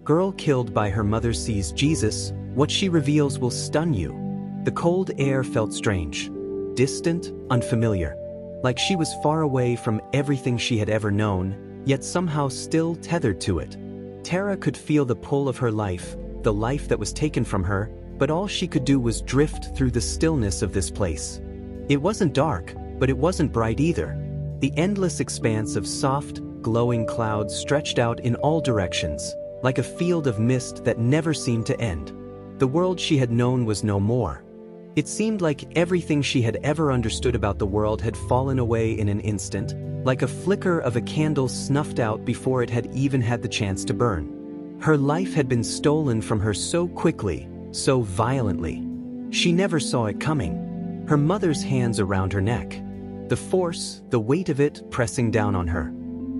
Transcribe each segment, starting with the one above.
girl killed by her mother sees Jesus, what she reveals will stun you. The cold air felt strange, distant, unfamiliar, like she was far away from everything she had ever known, yet somehow still tethered to it. Tara could feel the pull of her life, the life that was taken from her, but all she could do was drift through the stillness of this place. It wasn't dark, but it wasn't bright either. The endless expanse of soft, glowing clouds stretched out in all directions, like a field of mist that never seemed to end. The world she had known was no more. It seemed like everything she had ever understood about the world had fallen away in an instant, like a flicker of a candle snuffed out before it had even had the chance to burn. Her life had been stolen from her so quickly, so violently. She never saw it coming. Her mother's hands around her neck. The force, the weight of it pressing down on her.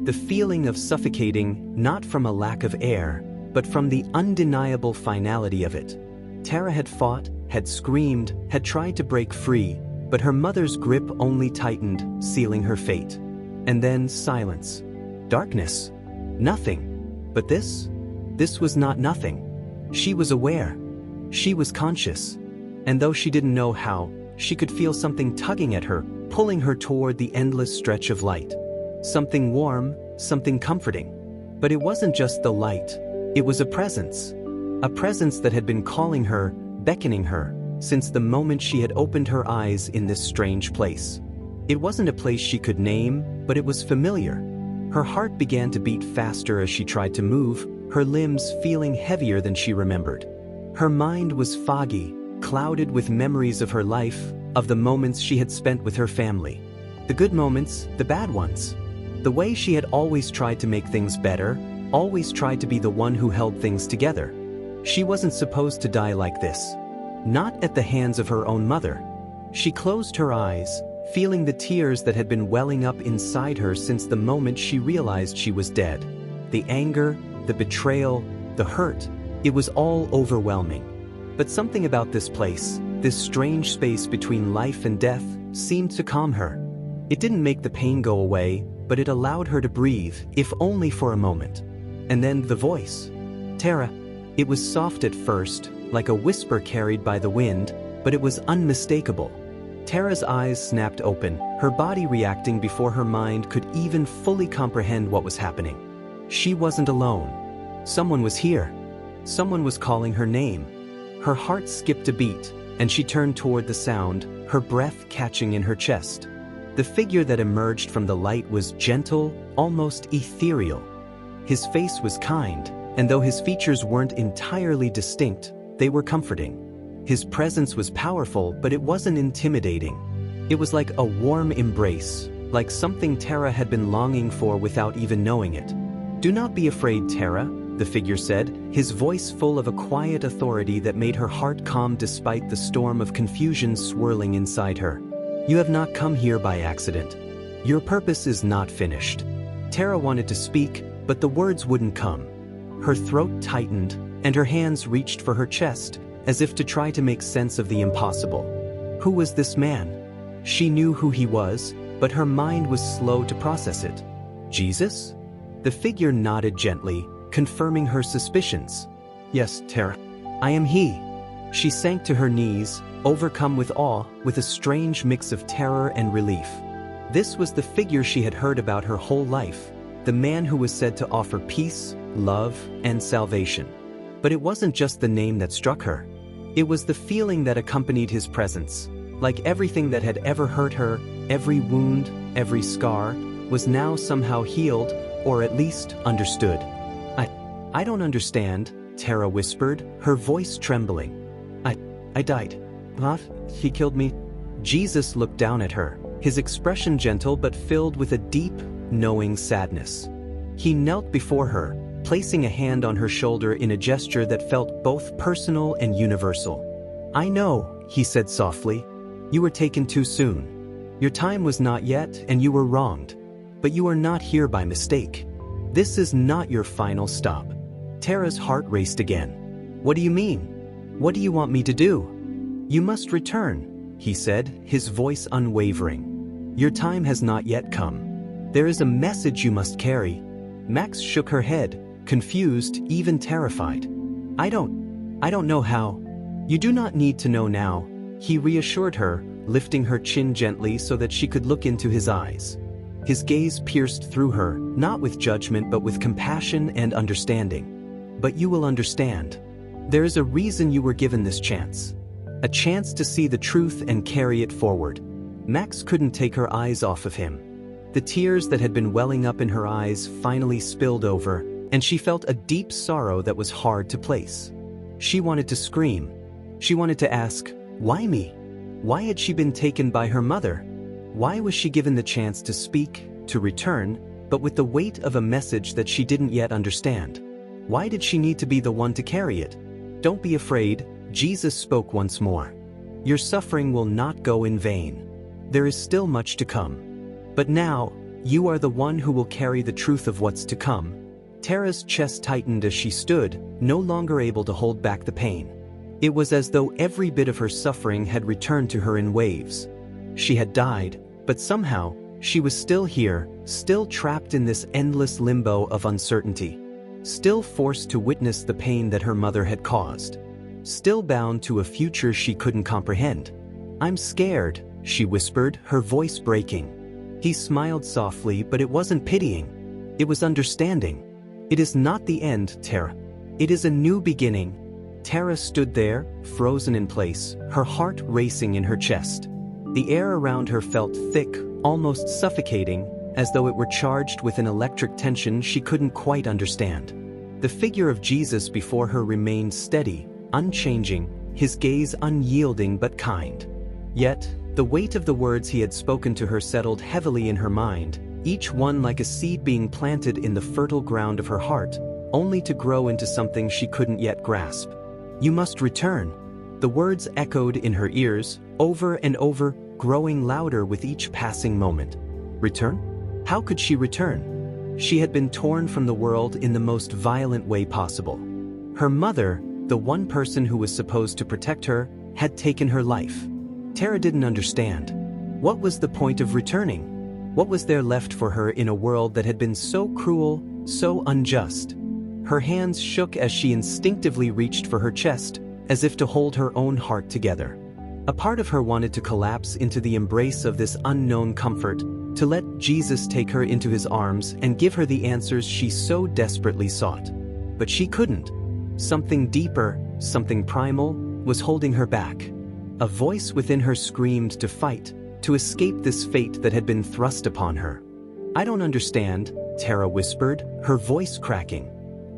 The feeling of suffocating, not from a lack of air, but from the undeniable finality of it. Tara had fought, had screamed, had tried to break free, but her mother's grip only tightened, sealing her fate. And then silence. Darkness. Nothing. But this was not nothing. She was aware. She was conscious. And though she didn't know how, she could feel something tugging at her, pulling her toward the endless stretch of light. Something warm, something comforting. But it wasn't just the light. It was a presence. A presence that had been calling her, beckoning her, since the moment she had opened her eyes in this strange place. It wasn't a place she could name, but it was familiar. Her heart began to beat faster as she tried to move, her limbs feeling heavier than she remembered. Her mind was foggy, clouded with memories of her life, of the moments she had spent with her family. The good moments, the bad ones. The way she had always tried to make things better, always tried to be the one who held things together. She wasn't supposed to die like this. Not at the hands of her own mother. She closed her eyes, feeling the tears that had been welling up inside her since the moment she realized she was dead. The anger, the betrayal, the hurt, it was all overwhelming. But something about this place, this strange space between life and death, seemed to calm her. It didn't make the pain go away, but it allowed her to breathe, if only for a moment. And then the voice. Tara. It was soft at first, like a whisper carried by the wind, but it was unmistakable. Tara's eyes snapped open, her body reacting before her mind could even fully comprehend what was happening. She wasn't alone. Someone was here. Someone was calling her name. Her heart skipped a beat, and she turned toward the sound, her breath catching in her chest. The figure that emerged from the light was gentle, almost ethereal. His face was kind, and though his features weren't entirely distinct, they were comforting. His presence was powerful, but it wasn't intimidating. It was like a warm embrace, like something Tara had been longing for without even knowing it. "Do not be afraid, Tara," the figure said, his voice full of a quiet authority that made her heart calm despite the storm of confusion swirling inside her. "You have not come here by accident. Your purpose is not finished." Tara wanted to speak, but the words wouldn't come. Her throat tightened, and her hands reached for her chest, as if to try to make sense of the impossible. Who was this man? She knew who he was, but her mind was slow to process it. Jesus? The figure nodded gently, confirming her suspicions. "Yes, Tara. I am he." She sank to her knees, overcome with awe, with a strange mix of terror and relief. This was the figure she had heard about her whole life, the man who was said to offer peace, love, and salvation. But it wasn't just the name that struck her. It was the feeling that accompanied his presence. Like everything that had ever hurt her, every wound, every scar, was now somehow healed, or at least understood. I don't understand," Tara whispered, her voice trembling. I died. What? He killed me?" Jesus looked down at her, his expression gentle but filled with a deep, knowing sadness. He knelt before her, placing a hand on her shoulder in a gesture that felt both personal and universal. "I know," he said softly. "You were taken too soon. Your time was not yet, and you were wronged. But you are not here by mistake. This is not your final stop." Tara's heart raced again. "What do you mean? What do you want me to do?" "You must return," he said, his voice unwavering. "Your time has not yet come. There is a message you must carry." Max shook her head, confused, even terrified. I don't know how." "You do not need to know now," he reassured her, lifting her chin gently so that she could look into his eyes. His gaze pierced through her, not with judgment but with compassion and understanding. "But you will understand. There is a reason you were given this chance. A chance to see the truth and carry it forward." Max couldn't take her eyes off of him. The tears that had been welling up in her eyes finally spilled over, and she felt a deep sorrow that was hard to place. She wanted to scream. She wanted to ask, why me? Why had she been taken by her mother? Why was she given the chance to speak, to return, but with the weight of a message that she didn't yet understand? Why did she need to be the one to carry it? "Don't be afraid," Jesus spoke once more. "Your suffering will not go in vain. There is still much to come. But now, you are the one who will carry the truth of what's to come." Tara's chest tightened as she stood, no longer able to hold back the pain. It was as though every bit of her suffering had returned to her in waves. She had died, but somehow, she was still here, still trapped in this endless limbo of uncertainty. Still forced to witness the pain that her mother had caused. Still bound to a future she couldn't comprehend. "I'm scared," she whispered, her voice breaking. He smiled softly, but it wasn't pitying. It was understanding. "It is not the end, Tara. It is a new beginning." Tara stood there, frozen in place, her heart racing in her chest. The air around her felt thick, almost suffocating, as though it were charged with an electric tension she couldn't quite understand. The figure of Jesus before her remained steady, unchanging, his gaze unyielding but kind. Yet, the weight of the words he had spoken to her settled heavily in her mind, each one like a seed being planted in the fertile ground of her heart, only to grow into something she couldn't yet grasp. "You must return." The words echoed in her ears, over and over, growing louder with each passing moment. Return? How could she return? She had been torn from the world in the most violent way possible. Her mother, the one person who was supposed to protect her, had taken her life. Tara didn't understand. What was the point of returning? What was there left for her in a world that had been so cruel, so unjust? Her hands shook as she instinctively reached for her chest, as if to hold her own heart together. A part of her wanted to collapse into the embrace of this unknown comfort, to let Jesus take her into his arms and give her the answers she so desperately sought. But she couldn't. Something deeper, something primal, was holding her back. A voice within her screamed to fight, to escape this fate that had been thrust upon her. "I don't understand," Tara whispered, her voice cracking.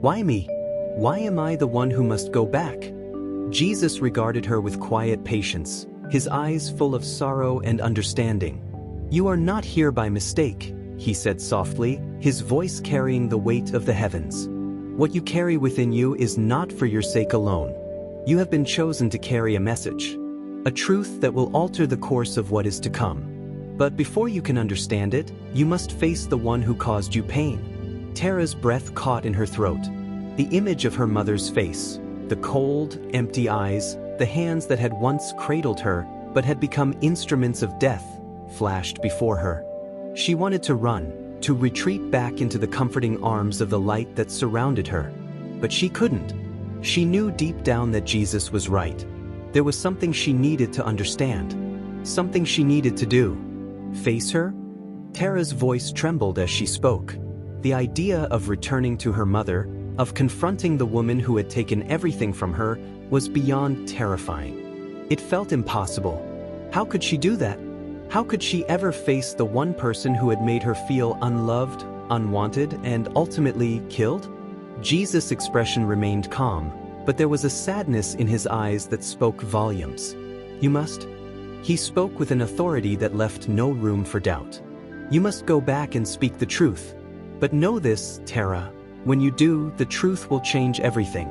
"Why me? Why am I the one who must go back?" Jesus regarded her with quiet patience, his eyes full of sorrow and understanding. "You are not here by mistake," he said softly, his voice carrying the weight of the heavens. "What you carry within you is not for your sake alone. You have been chosen to carry a message, a truth that will alter the course of what is to come. But before you can understand it, you must face the one who caused you pain." Tara's breath caught in her throat. The image of her mother's face, the cold, empty eyes, the hands that had once cradled her but had become instruments of death, flashed before her. She wanted to run, to retreat back into the comforting arms of the light that surrounded her. But she couldn't. She knew deep down that Jesus was right. There was something she needed to understand, something she needed to do. Face her? Tara's voice trembled as she spoke. The idea of returning to her mother, of confronting the woman who had taken everything from her, was beyond terrifying. It felt impossible. How could she do that? How could she ever face the one person who had made her feel unloved, unwanted, and ultimately killed? Jesus' expression remained calm, but there was a sadness in his eyes that spoke volumes. "You must." He spoke with an authority that left no room for doubt. "You must go back and speak the truth. But know this, Tara, when you do, the truth will change everything.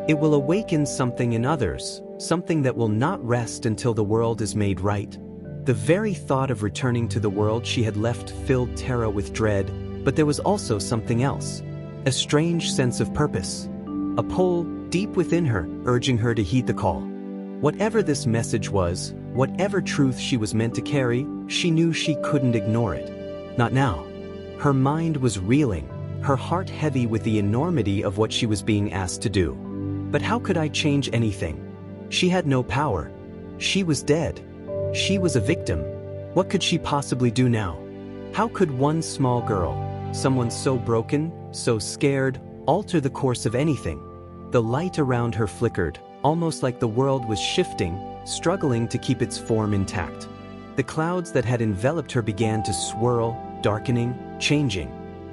It will awaken something in others, something that will not rest until the world is made right." The very thought of returning to the world she had left filled Tara with dread, but there was also something else. A strange sense of purpose. A pull deep within her, urging her to heed the call. Whatever this message was, whatever truth she was meant to carry, she knew she couldn't ignore it. Not now. Her mind was reeling. her heart heavy with the enormity of what she was being asked to do. But how could I change anything? She had no power. She was dead. She was a victim. What could she possibly do now? How could one small girl, someone so broken, so scared, alter the course of anything? The light around her flickered, almost like the world was shifting, struggling to keep its form intact. The clouds that had enveloped her began to swirl, darkening, changing.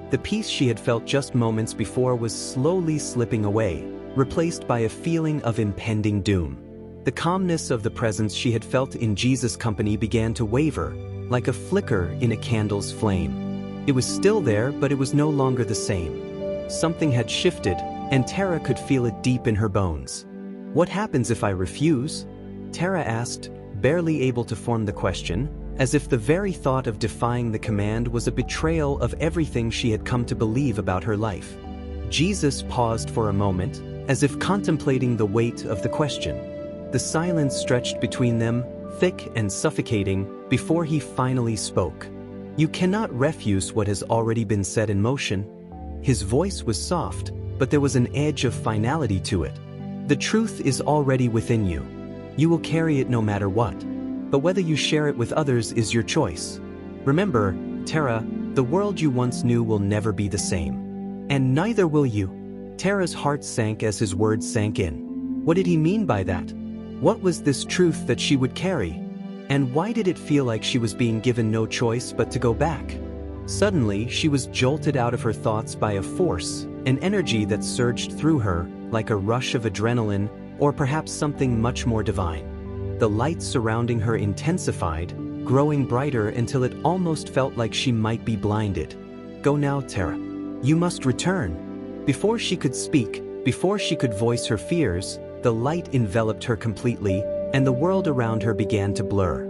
The peace she had felt just moments before was slowly slipping away, replaced by a feeling of impending doom. The calmness of the presence she had felt in Jesus' company began to waver, like a flicker in a candle's flame. It was still there, but it was no longer the same. Something had shifted, and Tara could feel it deep in her bones. "What happens if I refuse?" Tara asked, barely able to form the question, as if the very thought of defying the command was a betrayal of everything she had come to believe about her life. Jesus paused for a moment, as if contemplating the weight of the question. The silence stretched between them, thick and suffocating, before he finally spoke. "You cannot refuse what has already been set in motion." His voice was soft, but there was an edge of finality to it. "The truth is already within you. You will carry it no matter what. But whether you share it with others is your choice. Remember, Tara, the world you once knew will never be the same. And neither will you." Tara's heart sank as his words sank in. What did he mean by that? What was this truth that she would carry? And why did it feel like she was being given no choice but to go back? Suddenly, she was jolted out of her thoughts by a force, an energy that surged through her, like a rush of adrenaline, or perhaps something much more divine. The light surrounding her intensified, growing brighter until it almost felt like she might be blinded. "Go now, Tara. You must return." Before she could speak, before she could voice her fears, the light enveloped her completely, and the world around her began to blur.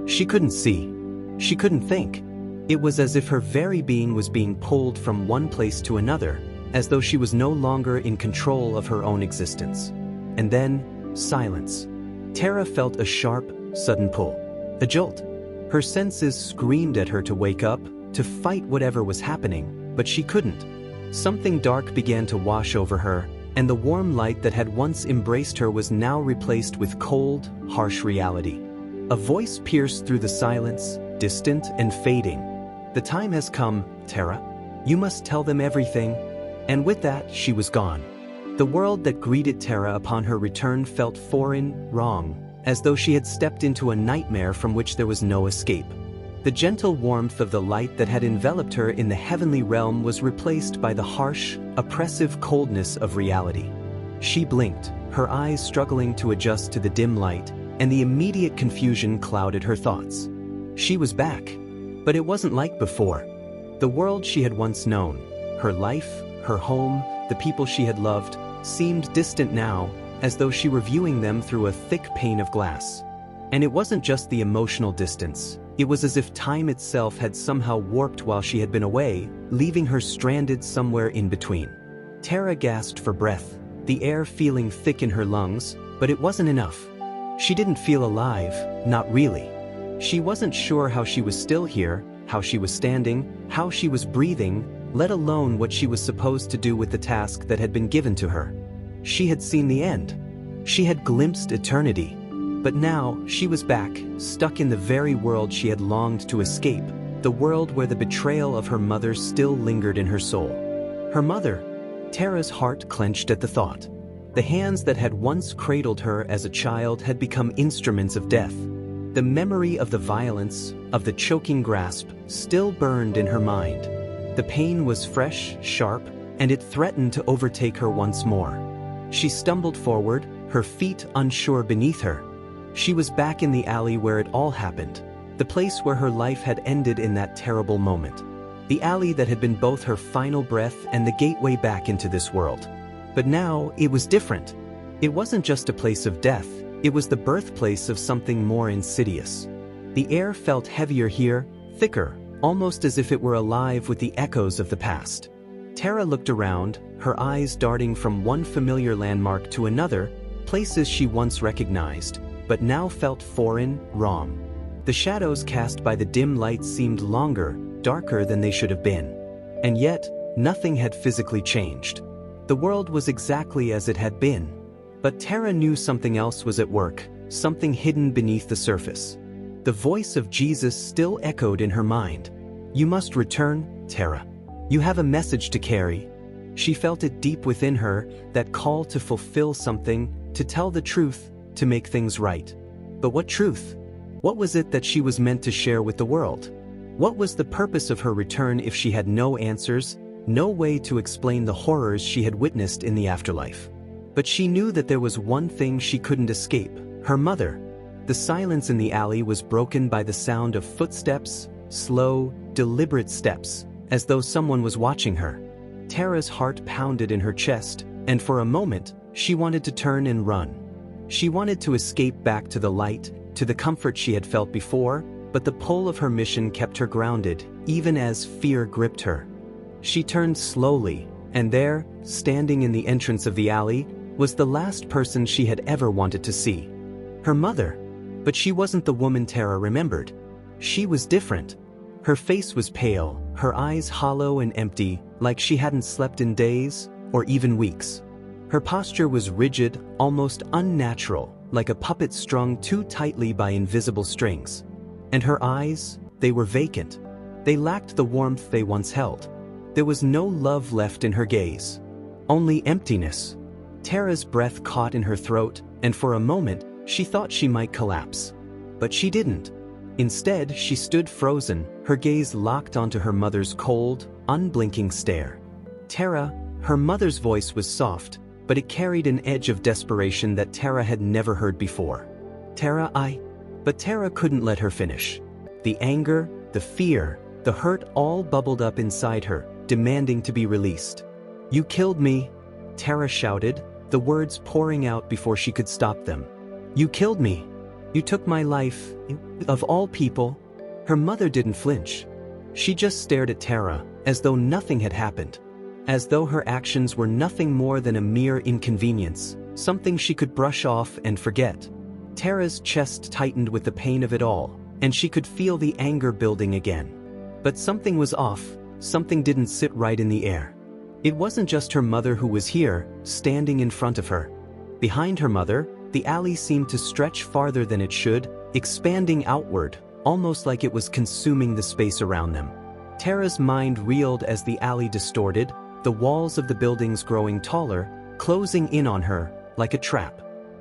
She couldn't see. She couldn't think. It was as if her very being was being pulled from one place to another, as though she was no longer in control of her own existence. And then, silence. Tara felt a sharp, sudden pull. A jolt. Her senses screamed at her to wake up, to fight whatever was happening, but she couldn't. Something dark began to wash over her, and the warm light that had once embraced her was now replaced with cold, harsh reality. A voice pierced through the silence, distant and fading. "The time has come, Tara. You must tell them everything." And with that, she was gone. The world that greeted Tara upon her return felt foreign, wrong, as though she had stepped into a nightmare from which there was no escape. The gentle warmth of the light that had enveloped her in the heavenly realm was replaced by the harsh, oppressive coldness of reality. She blinked, her eyes struggling to adjust to the dim light, and the immediate confusion clouded her thoughts. She was back, but it wasn't like before. The world she had once known, her life, her home, the people she had loved, seemed distant now, as though she were viewing them through a thick pane of glass. And it wasn't just the emotional distance. It was as if time itself had somehow warped while she had been away, leaving her stranded somewhere in between. Tara gasped for breath, the air feeling thick in her lungs, but it wasn't enough. She didn't feel alive, not really. She wasn't sure how she was still here, how she was standing, how she was breathing, let alone what she was supposed to do with the task that had been given to her. She had seen the end. She had glimpsed eternity. But now, she was back, stuck in the very world she had longed to escape, the world where the betrayal of her mother still lingered in her soul. Her mother? Tara's heart clenched at the thought. The hands that had once cradled her as a child had become instruments of death. The memory of the violence, of the choking grasp, still burned in her mind. The pain was fresh, sharp, and it threatened to overtake her once more. She stumbled forward, her feet unsure beneath her. She was back in the alley where it all happened, the place where her life had ended in that terrible moment. The alley that had been both her final breath and the gateway back into this world. But now, it was different. It wasn't just a place of death, it was the birthplace of something more insidious. The air felt heavier here, thicker, almost as if it were alive with the echoes of the past. Tara looked around, her eyes darting from one familiar landmark to another, places she once recognized, but now felt foreign, wrong. The shadows cast by the dim light seemed longer, darker than they should have been. And yet, Nothing had physically changed. The world was exactly as it had been. But Tara knew something else was at work, something hidden beneath the surface. The voice of Jesus still echoed in her mind. "You must return, Tara. You have a message to carry." She felt it deep within her, that call to fulfill something, to tell the truth, to make things right. But what truth? What was it that she was meant to share with the world? What was the purpose of her return if she had no answers, no way to explain the horrors she had witnessed in the afterlife? But she knew that there was one thing she couldn't escape: her mother. The silence in the alley was broken by the sound of footsteps, slow, deliberate steps, as though someone was watching her. Tara's heart pounded in her chest, and for a moment, she wanted to turn and run. She wanted to escape back to the light, to the comfort she had felt before, but the pull of her mission kept her grounded, even as fear gripped her. She turned slowly, and there, standing in the entrance of the alley, was the last person she had ever wanted to see. Her mother. But she wasn't the woman Tara remembered. She was different. Her face was pale, her eyes hollow and empty, like she hadn't slept in days, or even weeks. Her posture was rigid, almost unnatural, like a puppet strung too tightly by invisible strings. And her eyes, they were vacant. They lacked the warmth they once held. There was no love left in her gaze. Only emptiness. Tara's breath caught in her throat, and for a moment, she thought she might collapse. But she didn't. Instead, she stood frozen, her gaze locked onto her mother's cold, unblinking stare. Tara, her mother's voice was soft, but it carried an edge of desperation that Tara had never heard before. "Tara, But Tara couldn't let her finish. The anger, the fear, the hurt all bubbled up inside her, demanding to be released. "You killed me," Tara shouted, the words pouring out before she could stop them. "You killed me. You took my life, of all people." Her mother didn't flinch. She just stared at Tara, as though nothing had happened. As though her actions were nothing more than a mere inconvenience, something she could brush off and forget. Tara's chest tightened with the pain of it all, and she could feel the anger building again. But something was off, something didn't sit right in the air. It wasn't just her mother who was here, standing in front of her. Behind her mother, the alley seemed to stretch farther than it should, expanding outward, almost like it was consuming the space around them. Tara's mind reeled as the alley distorted, the walls of the buildings growing taller, closing in on her, like a trap.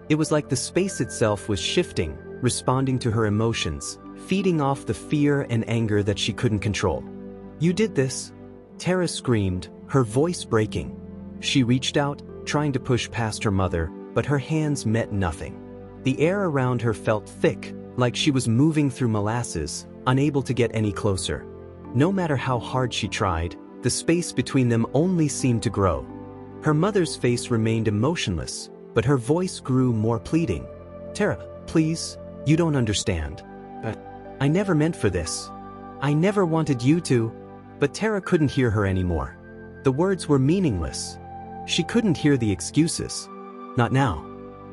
It was like the space itself was shifting, responding to her emotions, feeding off the fear and anger that she couldn't control. "You did this," Tara screamed, her voice breaking. She reached out, trying to push past her mother, but her hands met nothing. The air around her felt thick, like she was moving through molasses, unable to get any closer. No matter how hard she tried, the space between them only seemed to grow. Her mother's face remained emotionless, but her voice grew more pleading. "Tara, please, you don't understand. I never meant for this. I never wanted you to." But Tara couldn't hear her anymore. The words were meaningless. She couldn't hear the excuses. Not now.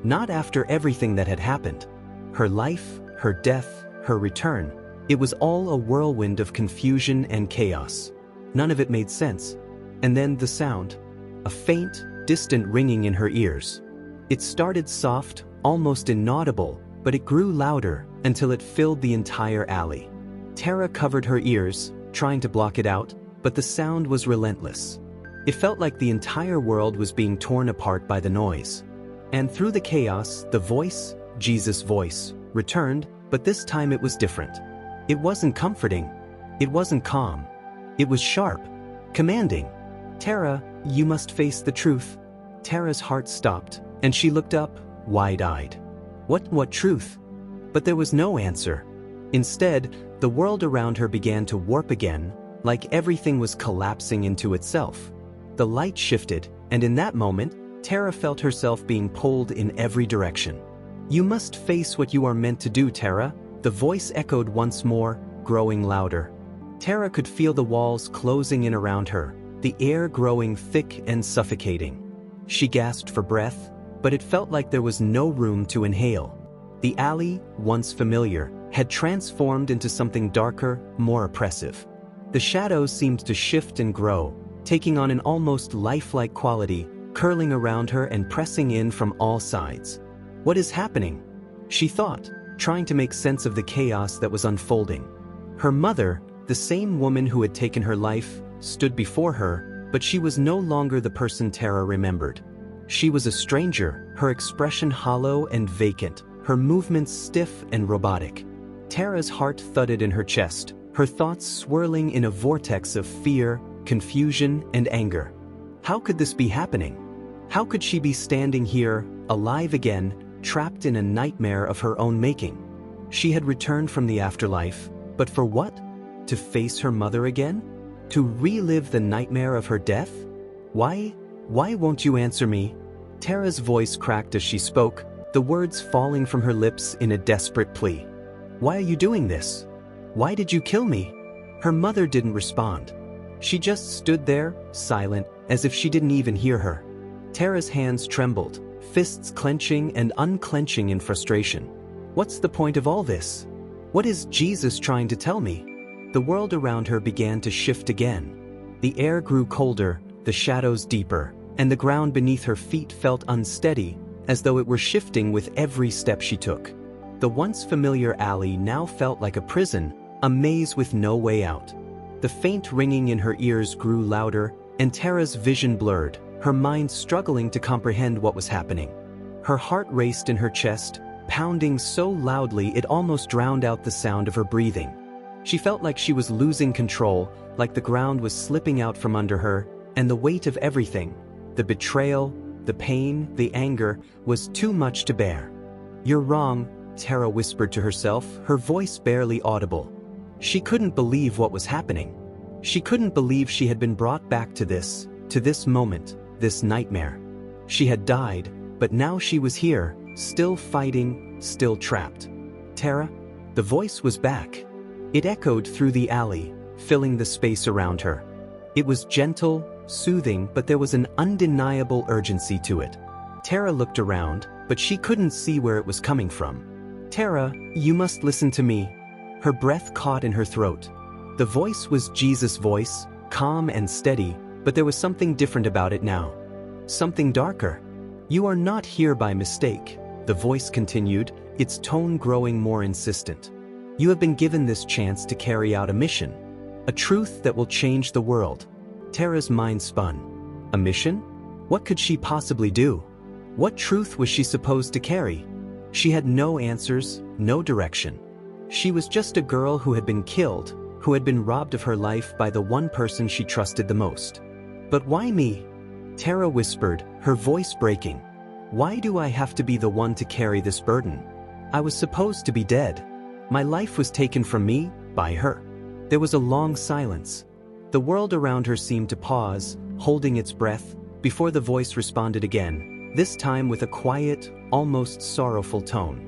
Not after everything that had happened. Her life, her death, her return. It was all a whirlwind of confusion and chaos. None of it made sense. And then the sound. A faint, distant ringing in her ears. It started soft, almost inaudible, but it grew louder until it filled the entire alley. Tara covered her ears, trying to block it out, but the sound was relentless. It felt like the entire world was being torn apart by the noise. And through the chaos, the voice, Jesus' voice, returned, but this time it was different. It wasn't comforting. It wasn't calm. It was sharp, commanding. "Tara, you must face the truth." Tara's heart stopped, and she looked up, wide-eyed. What truth? But there was no answer. Instead, the world around her began to warp again, like everything was collapsing into itself. The light shifted, and in that moment, Tara felt herself being pulled in every direction. "You must face what you are meant to do, Tara," the voice echoed once more, growing louder. Tara could feel the walls closing in around her, the air growing thick and suffocating. She gasped for breath, but it felt like there was no room to inhale. The alley, once familiar, had transformed into something darker, more oppressive. The shadows seemed to shift and grow, taking on an almost lifelike quality, curling around her and pressing in from all sides. What is happening? She thought, trying to make sense of the chaos that was unfolding. Her mother, the same woman who had taken her life, stood before her, but she was no longer the person Tara remembered. She was a stranger, her expression hollow and vacant, her movements stiff and robotic. Tara's heart thudded in her chest, her thoughts swirling in a vortex of fear, confusion, and anger. How could this be happening? How could she be standing here, alive again, trapped in a nightmare of her own making? She had returned from the afterlife, but for what? To face her mother again? To relive the nightmare of her death? Why won't you answer me? Tara's voice cracked as she spoke, the words falling from her lips in a desperate plea. Why are you doing this? Why did you kill me? Her mother didn't respond. She just stood there, silent, as if she didn't even hear her. Tara's hands trembled, fists clenching and unclenching in frustration. What's the point of all this? What is Jesus trying to tell me? The world around her began to shift again. The air grew colder, the shadows deeper, and the ground beneath her feet felt unsteady, as though it were shifting with every step she took. The once familiar alley now felt like a prison, a maze with no way out. The faint ringing in her ears grew louder, and Tara's vision blurred, her mind struggling to comprehend what was happening. Her heart raced in her chest, pounding so loudly it almost drowned out the sound of her breathing. She felt like she was losing control, like the ground was slipping out from under her, and the weight of everything, the betrayal, the pain, the anger, was too much to bear. "You're wrong," Tara whispered to herself, her voice barely audible. She couldn't believe what was happening. She couldn't believe she had been brought back to this moment, this nightmare. She had died, but now she was here, still fighting, still trapped. "Tara?" The voice was back. It echoed through the alley, filling the space around her. It was gentle, soothing, but there was an undeniable urgency to it. Tara looked around, but she couldn't see where it was coming from. "Tara, you must listen to me." Her breath caught in her throat. The voice was Jesus' voice, calm and steady, but there was something different about it now. Something darker. "You are not here by mistake," the voice continued, its tone growing more insistent. "You have been given this chance to carry out a mission, a truth that will change the world." Tara's mind spun. A mission? What could she possibly do? What truth was she supposed to carry? She had no answers, no direction. She was just a girl who had been killed, who had been robbed of her life by the one person she trusted the most. "But why me?" Tara whispered, her voice breaking. "Why do I have to be the one to carry this burden? I was supposed to be dead. My life was taken from me, by her." There was a long silence. The world around her seemed to pause, holding its breath, before the voice responded again, this time with a quiet, almost sorrowful tone.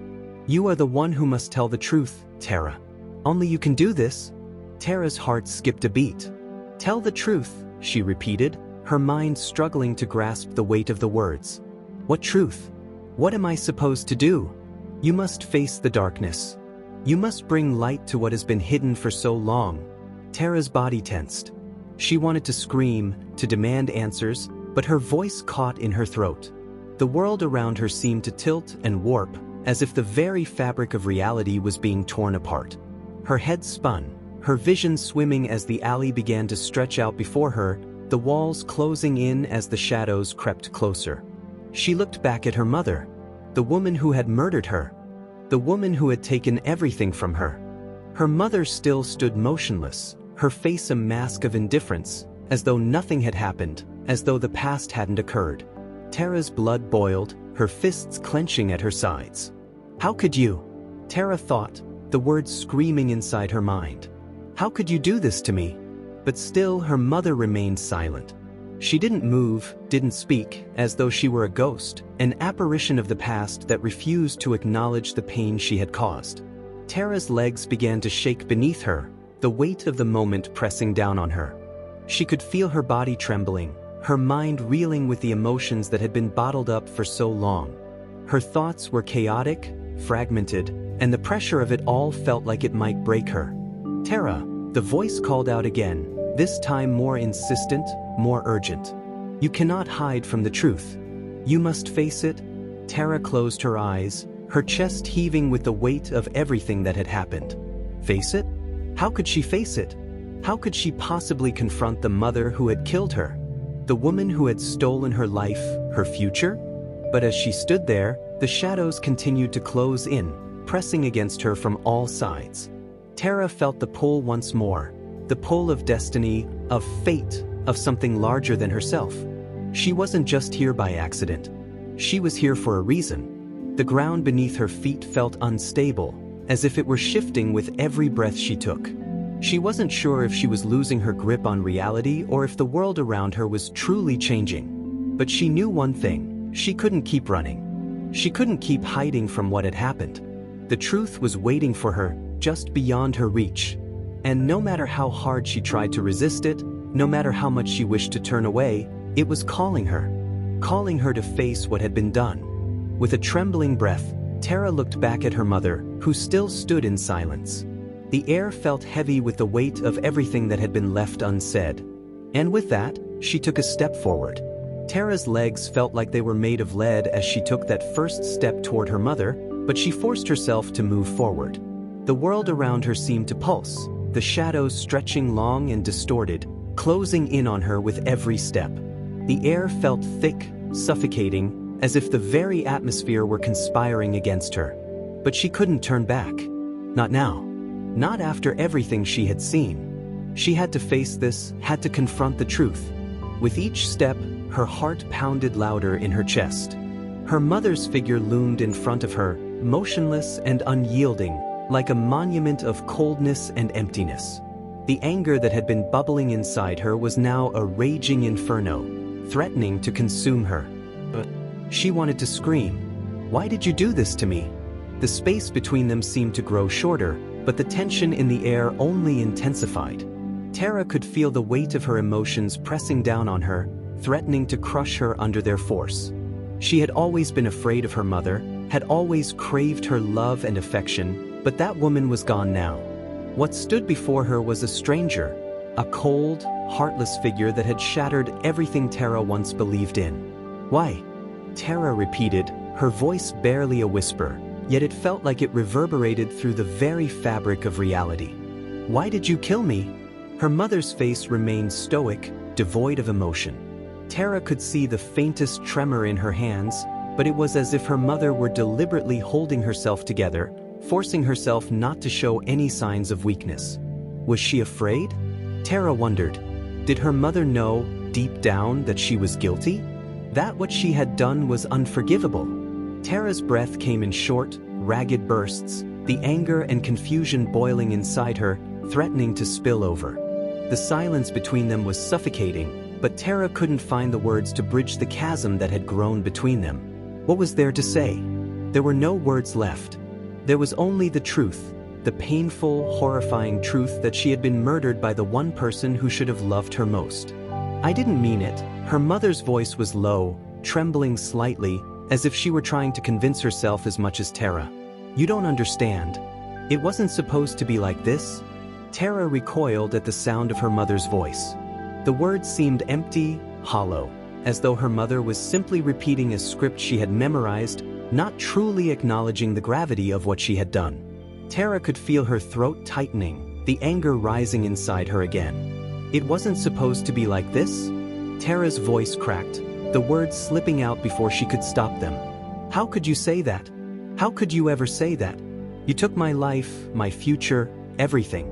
"You are the one who must tell the truth, Tara. Only you can do this." Tara's heart skipped a beat. "Tell the truth," she repeated, her mind struggling to grasp the weight of the words. "What truth? What am I supposed to do?" "You must face the darkness. You must bring light to what has been hidden for so long." Tara's body tensed. She wanted to scream, to demand answers, but her voice caught in her throat. The world around her seemed to tilt and warp, as if the very fabric of reality was being torn apart. Her head spun, her vision swimming as the alley began to stretch out before her, the walls closing in as the shadows crept closer. She looked back at her mother, the woman who had murdered her, the woman who had taken everything from her. Her mother still stood motionless, her face a mask of indifference, as though nothing had happened, as though the past hadn't occurred. Tara's blood boiled, her fists clenching at her sides. "How could you?" Tara thought, the words screaming inside her mind. "How could you do this to me?" But still her mother remained silent. She didn't move, didn't speak, as though she were a ghost, an apparition of the past that refused to acknowledge the pain she had caused. Tara's legs began to shake beneath her, the weight of the moment pressing down on her. She could feel her body trembling, her mind reeling with the emotions that had been bottled up for so long. Her thoughts were chaotic, fragmented, and the pressure of it all felt like it might break her. "Tara," the voice called out again, this time more insistent, more urgent. You cannot hide from the truth. You must face it. Tara closed her eyes, her chest heaving with the weight of everything that had happened. Face it? How could she face it? How could she possibly confront the mother who had killed her? The woman who had stolen her life, her future? But as she stood there, the shadows continued to close in, pressing against her from all sides. Tara felt the pull once more, the pull of destiny, of fate, of something larger than herself. She wasn't just here by accident. She was here for a reason. The ground beneath her feet felt unstable, as if it were shifting with every breath she took. She wasn't sure if she was losing her grip on reality or if the world around her was truly changing. But she knew one thing: she couldn't keep running. She couldn't keep hiding from what had happened. The truth was waiting for her, just beyond her reach. And no matter how hard she tried to resist it, no matter how much she wished to turn away, it was calling her to face what had been done. With a trembling breath, Tara looked back at her mother, who still stood in silence. The air felt heavy with the weight of everything that had been left unsaid. And with that, she took a step forward. Tara's legs felt like they were made of lead as she took that first step toward her mother, but she forced herself to move forward. The world around her seemed to pulse, the shadows stretching long and distorted, closing in on her with every step. The air felt thick, suffocating, as if the very atmosphere were conspiring against her. But she couldn't turn back. Not now. Not after everything she had seen. She had to face this, had to confront the truth. With each step, her heart pounded louder in her chest. Her mother's figure loomed in front of her, motionless and unyielding, like a monument of coldness and emptiness. The anger that had been bubbling inside her was now a raging inferno, threatening to consume her. But she wanted to scream. "Why did you do this to me?" The space between them seemed to grow shorter, but the tension in the air only intensified. Tara could feel the weight of her emotions pressing down on her, threatening to crush her under their force. She had always been afraid of her mother, had always craved her love and affection, but that woman was gone now. What stood before her was a stranger, a cold, heartless figure that had shattered everything Tara once believed in. "Why?" Tara repeated, her voice barely a whisper, yet it felt like it reverberated through the very fabric of reality. "Why did you kill me?" Her mother's face remained stoic, devoid of emotion. Tara could see the faintest tremor in her hands, but it was as if her mother were deliberately holding herself together, forcing herself not to show any signs of weakness. Was she afraid? Tara wondered. Did her mother know, deep down, that she was guilty? That what she had done was unforgivable? Tara's breath came in short, ragged bursts, the anger and confusion boiling inside her, threatening to spill over. The silence between them was suffocating, but Tara couldn't find the words to bridge the chasm that had grown between them. What was there to say? There were no words left. There was only the truth, the painful, horrifying truth that she had been murdered by the one person who should have loved her most. "I didn't mean it." Her mother's voice was low, trembling slightly, as if she were trying to convince herself as much as Tara. "You don't understand. It wasn't supposed to be like this." Tara recoiled at the sound of her mother's voice. The words seemed empty, hollow, as though her mother was simply repeating a script she had memorized, not truly acknowledging the gravity of what she had done. Tara could feel her throat tightening, the anger rising inside her again. "It wasn't supposed to be like this?" Tara's voice cracked, the words slipping out before she could stop them. "How could you say that? How could you ever say that? You took my life, my future, everything.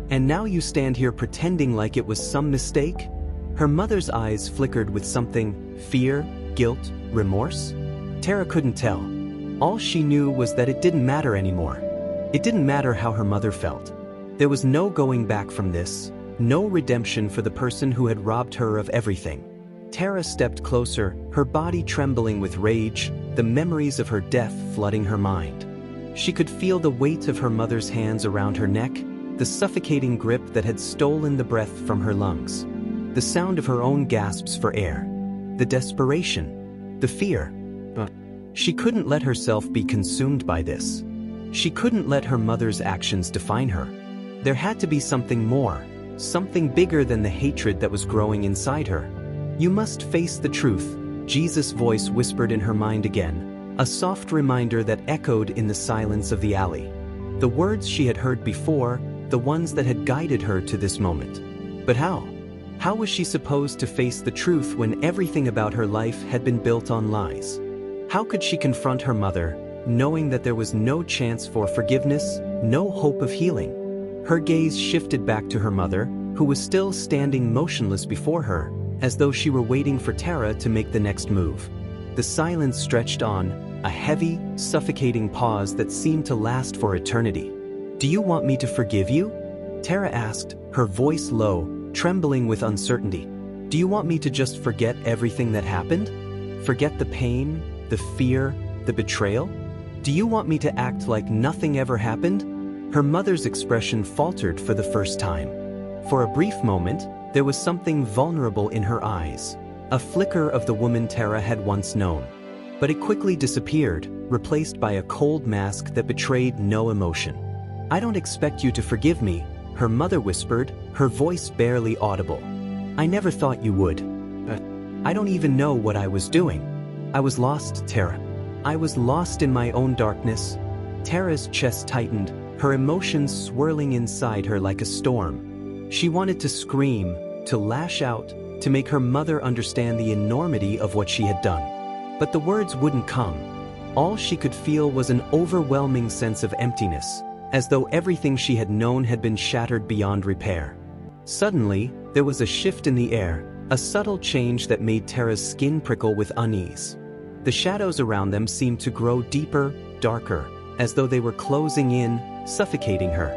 And now you stand here pretending like it was some mistake?" Her mother's eyes flickered with something, fear, guilt, remorse? Tara couldn't tell. All she knew was that it didn't matter anymore. It didn't matter how her mother felt. There was no going back from this, no redemption for the person who had robbed her of everything. Tara stepped closer, her body trembling with rage, the memories of her death flooding her mind. She could feel the weight of her mother's hands around her neck, the suffocating grip that had stolen the breath from her lungs, the sound of her own gasps for air, the desperation, the fear. But she couldn't let herself be consumed by this. She couldn't let her mother's actions define her. There had to be something more, something bigger than the hatred that was growing inside her. "You must face the truth," Jesus' voice whispered in her mind again, a soft reminder that echoed in the silence of the alley. The words she had heard before, the ones that had guided her to this moment. But how? How was she supposed to face the truth when everything about her life had been built on lies? How could she confront her mother, knowing that there was no chance for forgiveness, no hope of healing? Her gaze shifted back to her mother, who was still standing motionless before her, as though she were waiting for Tara to make the next move. The silence stretched on, a heavy, suffocating pause that seemed to last for eternity. "Do you want me to forgive you?" Tara asked, her voice low, trembling with uncertainty. "Do you want me to just forget everything that happened? Forget the pain, the fear, the betrayal? Do you want me to act like nothing ever happened?" Her mother's expression faltered for the first time. For a brief moment, there was something vulnerable in her eyes, a flicker of the woman Tara had once known. But it quickly disappeared, replaced by a cold mask that betrayed no emotion. "I don't expect you to forgive me," her mother whispered, her voice barely audible. "I never thought you would. I don't even know what I was doing. I was lost, Tara. I was lost in my own darkness." Tara's chest tightened, her emotions swirling inside her like a storm. She wanted to scream, to lash out, to make her mother understand the enormity of what she had done. But the words wouldn't come. All she could feel was an overwhelming sense of emptiness, as though everything she had known had been shattered beyond repair. Suddenly, there was a shift in the air, a subtle change that made Tara's skin prickle with unease. The shadows around them seemed to grow deeper, darker, as though they were closing in, suffocating her.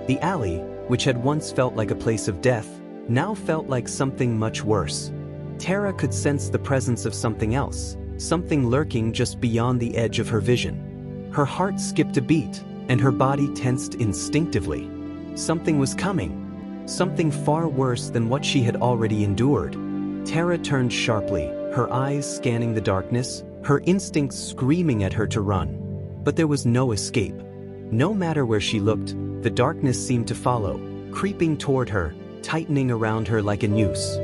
The alley, which had once felt like a place of death, now felt like something much worse. Tara could sense the presence of something else, something lurking just beyond the edge of her vision. Her heart skipped a beat, and her body tensed instinctively. Something was coming. Something far worse than what she had already endured. Tara turned sharply, her eyes scanning the darkness, her instincts screaming at her to run. But there was no escape. No matter where she looked, the darkness seemed to follow, creeping toward her, tightening around her like a noose.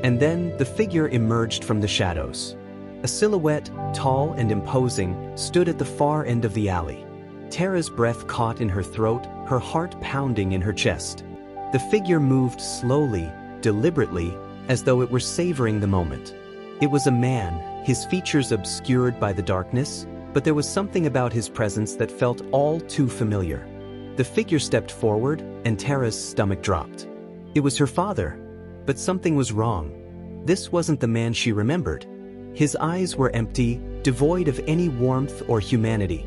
And then the figure emerged from the shadows. A silhouette, tall and imposing, stood at the far end of the alley. Tara's breath caught in her throat, her heart pounding in her chest. The figure moved slowly, deliberately, as though it were savoring the moment. It was a man, his features obscured by the darkness, but there was something about his presence that felt all too familiar. The figure stepped forward, and Tara's stomach dropped. It was her father. But something was wrong. This wasn't the man she remembered. His eyes were empty, devoid of any warmth or humanity.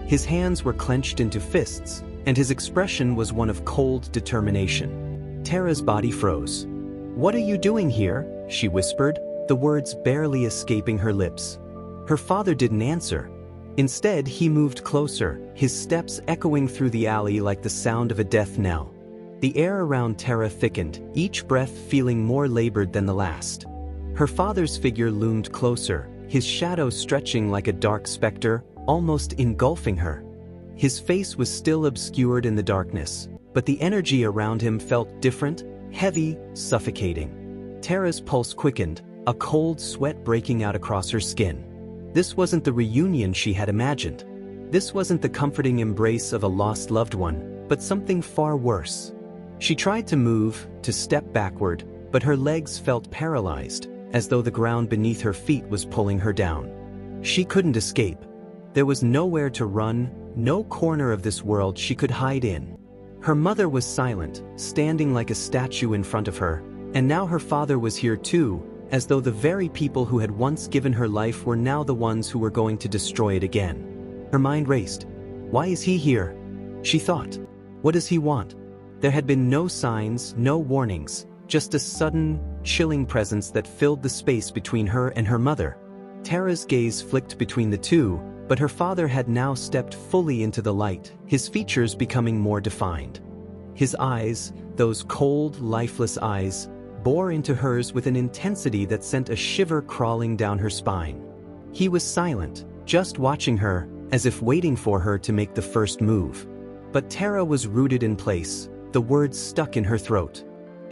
His hands were clenched into fists, and his expression was one of cold determination. Tara's body froze. "What are you doing here?" she whispered, the words barely escaping her lips. Her father didn't answer. Instead, he moved closer, his steps echoing through the alley like the sound of a death knell. The air around Tara thickened, each breath feeling more labored than the last. Her father's figure loomed closer, his shadow stretching like a dark specter, almost engulfing her. His face was still obscured in the darkness, but the energy around him felt different, heavy, suffocating. Tara's pulse quickened, a cold sweat breaking out across her skin. This wasn't the reunion she had imagined. This wasn't the comforting embrace of a lost loved one, but something far worse. She tried to move, to step backward, but her legs felt paralyzed, as though the ground beneath her feet was pulling her down. She couldn't escape. There was nowhere to run, no corner of this world she could hide in. Her mother was silent, standing like a statue in front of her, and now her father was here too, as though the very people who had once given her life were now the ones who were going to destroy it again. Her mind raced. Why is he here? She thought. What does he want? There had been no signs, no warnings, just a sudden, chilling presence that filled the space between her and her mother. Tara's gaze flicked between the two, but her father had now stepped fully into the light, his features becoming more defined. His eyes, those cold, lifeless eyes, bore into hers with an intensity that sent a shiver crawling down her spine. He was silent, just watching her, as if waiting for her to make the first move. But Tara was rooted in place, the words stuck in her throat.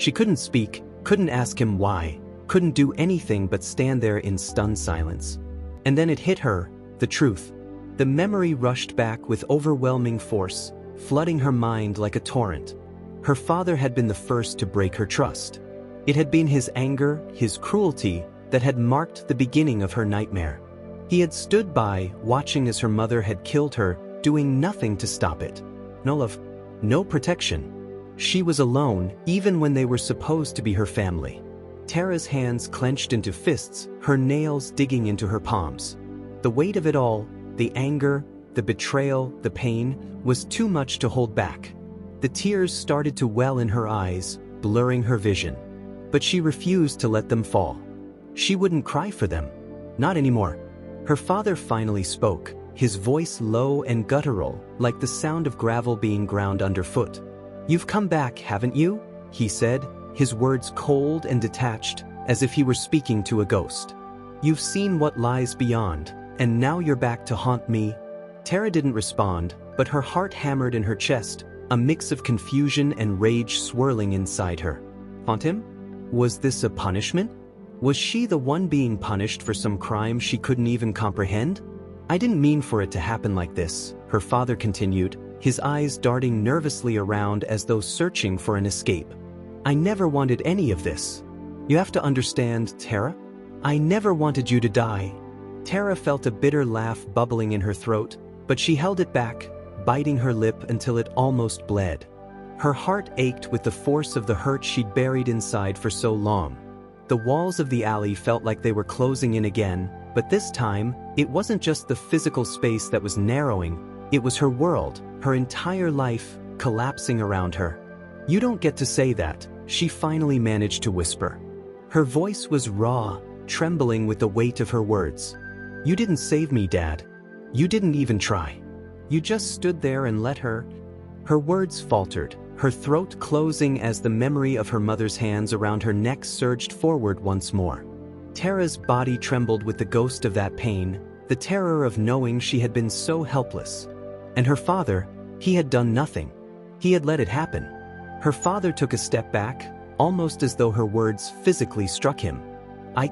She couldn't speak, couldn't ask him why, couldn't do anything but stand there in stunned silence. And then it hit her, the truth. The memory rushed back with overwhelming force, flooding her mind like a torrent. Her father had been the first to break her trust. It had been his anger, his cruelty, that had marked the beginning of her nightmare. He had stood by, watching as her mother had killed her, doing nothing to stop it. No love, no protection. She was alone, even when they were supposed to be her family. Tara's hands clenched into fists, her nails digging into her palms. The weight of it all, the anger, the betrayal, the pain, was too much to hold back. The tears started to well in her eyes, blurring her vision. But she refused to let them fall. She wouldn't cry for them. Not anymore. Her father finally spoke, his voice low and guttural, like the sound of gravel being ground underfoot. "You've come back, haven't you?" he said, his words cold and detached, as if he were speaking to a ghost. "You've seen what lies beyond, and now you're back to haunt me." Tara didn't respond, but her heart hammered in her chest, a mix of confusion and rage swirling inside her. Haunt him? Was this a punishment? Was she the one being punished for some crime she couldn't even comprehend? "I didn't mean for it to happen like this," her father continued, his eyes darting nervously around as though searching for an escape. "I never wanted any of this. You have to understand, Tara. I never wanted you to die." Tara felt a bitter laugh bubbling in her throat, but she held it back, biting her lip until it almost bled. Her heart ached with the force of the hurt she'd buried inside for so long. The walls of the alley felt like they were closing in again, but this time, it wasn't just the physical space that was narrowing, it was her world, her entire life, collapsing around her. "You don't get to say that," she finally managed to whisper. Her voice was raw, trembling with the weight of her words. "You didn't save me, Dad. You didn't even try. You just stood there and let her." Her words faltered, her throat closing as the memory of her mother's hands around her neck surged forward once more. Tara's body trembled with the ghost of that pain, the terror of knowing she had been so helpless. And her father, he had done nothing. He had let it happen. Her father took a step back, almost as though her words physically struck him. I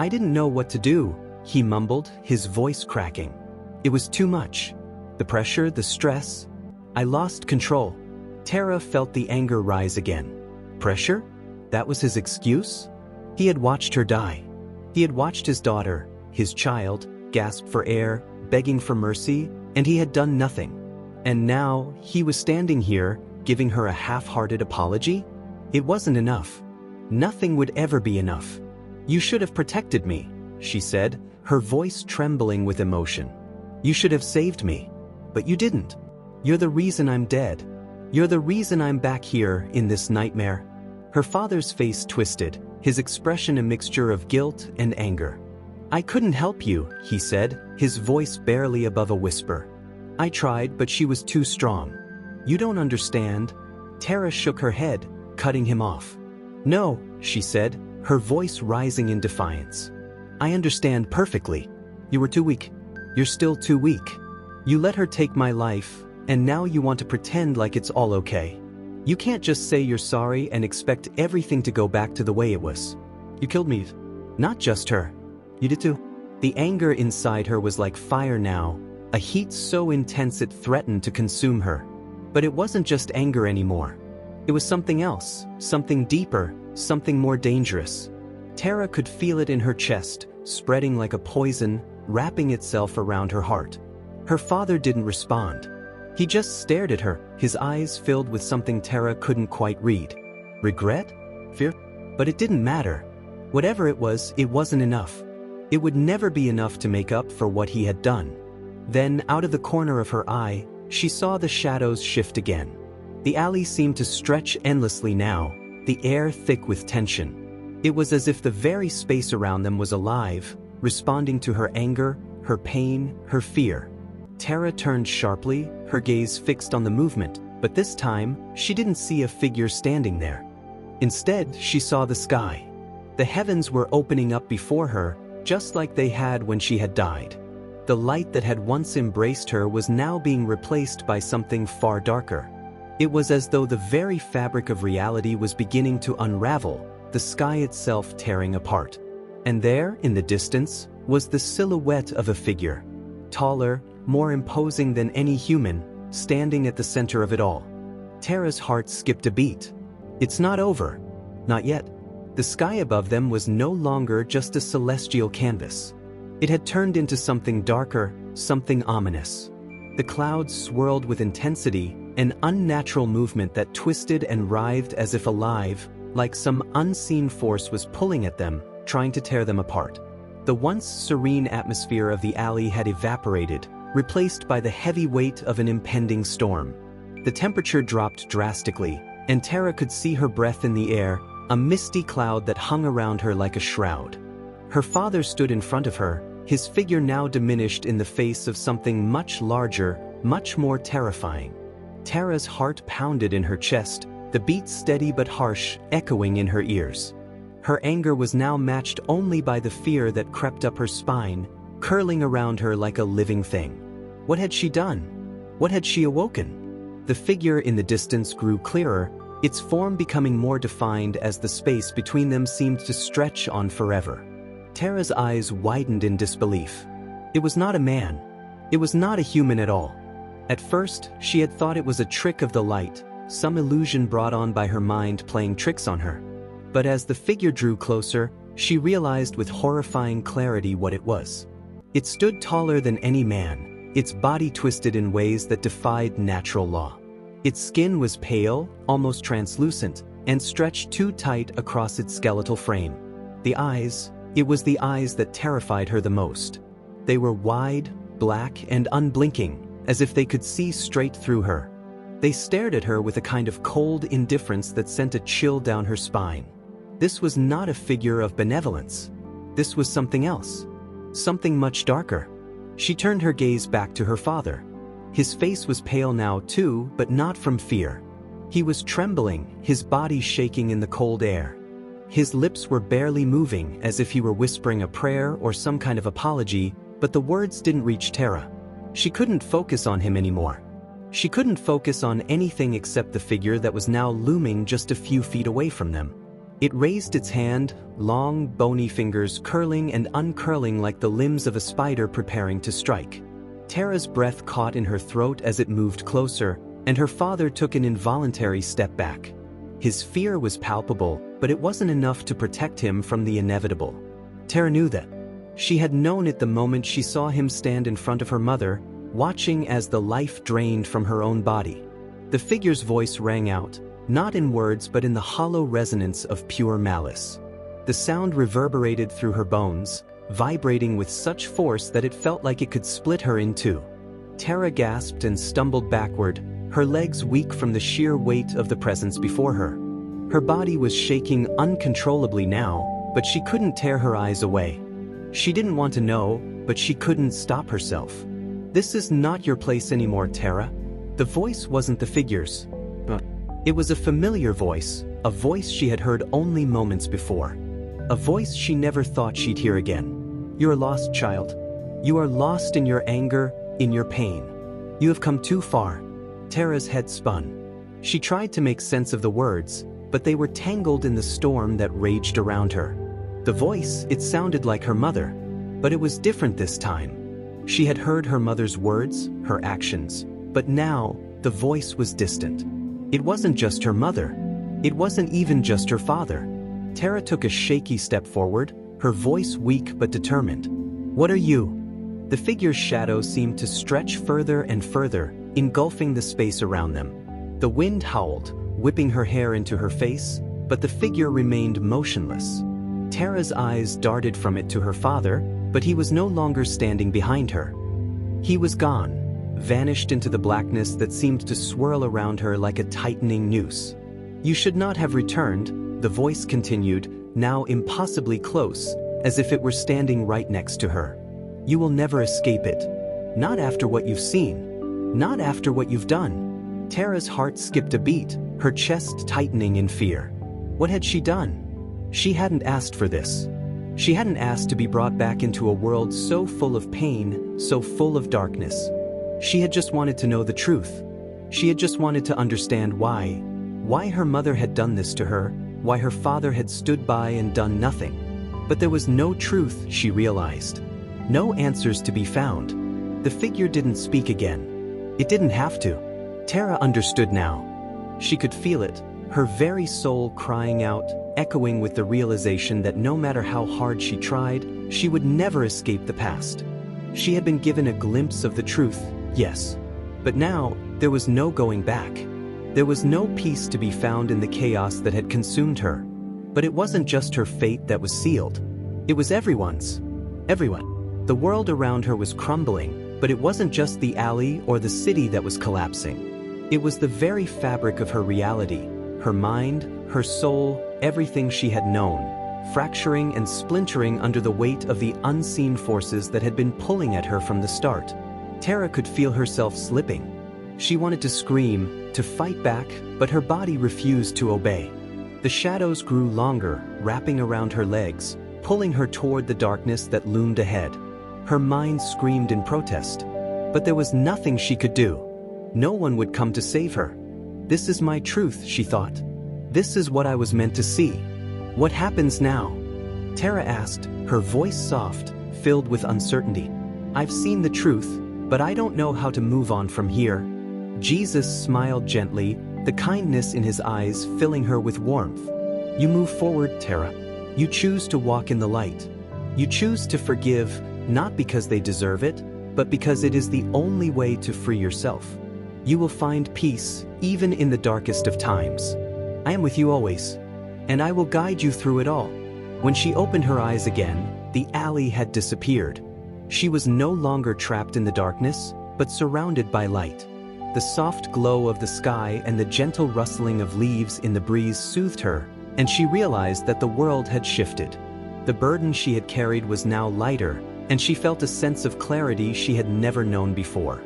didn't know what to do," he mumbled, his voice cracking. "It was too much. The pressure, the stress. I lost control." Tara felt the anger rise again. Pressure? That was his excuse? He had watched her die. He had watched his daughter, his child, gasp for air, begging for mercy, and he had done nothing. And now, he was standing here, giving her a half-hearted apology? It wasn't enough. Nothing would ever be enough. "You should have protected me," she said, her voice trembling with emotion. "You should have saved me. But you didn't. You're the reason I'm dead. You're the reason I'm back here in this nightmare." Her father's face twisted, his expression a mixture of guilt and anger. "I couldn't help you," he said, his voice barely above a whisper. "I tried, but she was too strong. You don't understand." Tara shook her head, cutting him off. "No," she said, her voice rising in defiance. "I understand perfectly. You were too weak. You're still too weak. You let her take my life, and now you want to pretend like it's all okay. You can't just say you're sorry and expect everything to go back to the way it was. You killed me. Not just her. You did too." The anger inside her was like fire now, a heat so intense it threatened to consume her. But it wasn't just anger anymore. It was something else, something deeper, something more dangerous. Tara could feel it in her chest, spreading like a poison, wrapping itself around her heart. Her father didn't respond. He just stared at her, his eyes filled with something Tara couldn't quite read. Regret? Fear? But it didn't matter. Whatever it wasn't enough. It would never be enough to make up for what he had done. Then, out of the corner of her eye, she saw the shadows shift again. The alley seemed to stretch endlessly now, the air thick with tension. It was as if the very space around them was alive, responding to her anger, her pain, her fear. Tara turned sharply, her gaze fixed on the movement, but this time, she didn't see a figure standing there. Instead, she saw the sky. The heavens were opening up before her, just like they had when she had died. The light that had once embraced her was now being replaced by something far darker. It was as though the very fabric of reality was beginning to unravel, the sky itself tearing apart. And there, in the distance, was the silhouette of a figure. Taller, more imposing than any human, standing at the center of it all. Tara's heart skipped a beat. It's not over. Not yet. The sky above them was no longer just a celestial canvas. It had turned into something darker, something ominous. The clouds swirled with intensity, an unnatural movement that twisted and writhed as if alive, like some unseen force was pulling at them, trying to tear them apart. The once serene atmosphere of the alley had evaporated, replaced by the heavy weight of an impending storm. The temperature dropped drastically, and Tara could see her breath in the air, a misty cloud that hung around her like a shroud. Her father stood in front of her, his figure now diminished in the face of something much larger, much more terrifying. Tara's heart pounded in her chest, the beat steady but harsh, echoing in her ears. Her anger was now matched only by the fear that crept up her spine, curling around her like a living thing. What had she done? What had she awoken? The figure in the distance grew clearer, its form becoming more defined as the space between them seemed to stretch on forever. Tara's eyes widened in disbelief. It was not a man. It was not a human at all. At first, she had thought it was a trick of the light, some illusion brought on by her mind playing tricks on her. But as the figure drew closer, she realized with horrifying clarity what it was. It stood taller than any man, its body twisted in ways that defied natural law. Its skin was pale, almost translucent, and stretched too tight across its skeletal frame. It was the eyes that terrified her the most. They were wide, black, and unblinking, as if they could see straight through her. They stared at her with a kind of cold indifference that sent a chill down her spine. This was not a figure of benevolence. This was something else. Something much darker. She turned her gaze back to her father. His face was pale now too, but not from fear. He was trembling, his body shaking in the cold air. His lips were barely moving, as if he were whispering a prayer or some kind of apology, but the words didn't reach Tara. She couldn't focus on him anymore. She couldn't focus on anything except the figure that was now looming just a few feet away from them. It raised its hand, long, bony fingers curling and uncurling like the limbs of a spider preparing to strike. Tara's breath caught in her throat as it moved closer, and her father took an involuntary step back. His fear was palpable, but it wasn't enough to protect him from the inevitable. Tara knew that. She had known it the moment she saw him stand in front of her mother, watching as the life drained from her own body. The figure's voice rang out, not in words but in the hollow resonance of pure malice. The sound reverberated through her bones, vibrating with such force that it felt like it could split her in two. Tara gasped and stumbled backward, her legs weak from the sheer weight of the presence before her. Her body was shaking uncontrollably now, but she couldn't tear her eyes away. She didn't want to know, but she couldn't stop herself. This is not your place anymore, Tara. The voice wasn't the figure's. It was a familiar voice, a voice she had heard only moments before. A voice she never thought she'd hear again. You are lost, child. You are lost in your anger, in your pain. You have come too far. Tara's head spun. She tried to make sense of the words, but they were tangled in the storm that raged around her. The voice, it sounded like her mother, but it was different this time. She had heard her mother's words, her actions, but now, the voice was distant. It wasn't just her mother. It wasn't even just her father. Tara took a shaky step forward, her voice weak but determined. What are you? The figure's shadow seemed to stretch further and further, engulfing the space around them. The wind howled, whipping her hair into her face, but the figure remained motionless. Tara's eyes darted from it to her father, but he was no longer standing behind her. He was gone, vanished into the blackness that seemed to swirl around her like a tightening noose. You should not have returned, the voice continued, now impossibly close, as if it were standing right next to her. You will never escape it. Not after what you've seen. Not after what you've done. Tara's heart skipped a beat, her chest tightening in fear. What had she done? She hadn't asked for this. She hadn't asked to be brought back into a world so full of pain, so full of darkness. She had just wanted to know the truth. She had just wanted to understand why. Why her mother had done this to her, why her father had stood by and done nothing. But there was no truth, she realized. No answers to be found. The figure didn't speak again. It didn't have to. Tara understood now. She could feel it, her very soul crying out, echoing with the realization that no matter how hard she tried, she would never escape the past. She had been given a glimpse of the truth, yes. But now, there was no going back. There was no peace to be found in the chaos that had consumed her. But it wasn't just her fate that was sealed. It was everyone's. Everyone. The world around her was crumbling, but it wasn't just the alley or the city that was collapsing. It was the very fabric of her reality, her mind, her soul, everything she had known, fracturing and splintering under the weight of the unseen forces that had been pulling at her from the start. Tara could feel herself slipping. She wanted to scream, to fight back, but her body refused to obey. The shadows grew longer, wrapping around her legs, pulling her toward the darkness that loomed ahead. Her mind screamed in protest. But there was nothing she could do. No one would come to save her. This is my truth, she thought. This is what I was meant to see. What happens now? Tara asked, her voice soft, filled with uncertainty. I've seen the truth, but I don't know how to move on from here. Jesus smiled gently, the kindness in his eyes filling her with warmth. You move forward, Tara. You choose to walk in the light. You choose to forgive, not because they deserve it, but because it is the only way to free yourself. You will find peace, even in the darkest of times. I am with you always, and I will guide you through it all. When she opened her eyes again, the alley had disappeared. She was no longer trapped in the darkness, but surrounded by light. The soft glow of the sky and the gentle rustling of leaves in the breeze soothed her, and she realized that the world had shifted. The burden she had carried was now lighter, and she felt a sense of clarity she had never known before.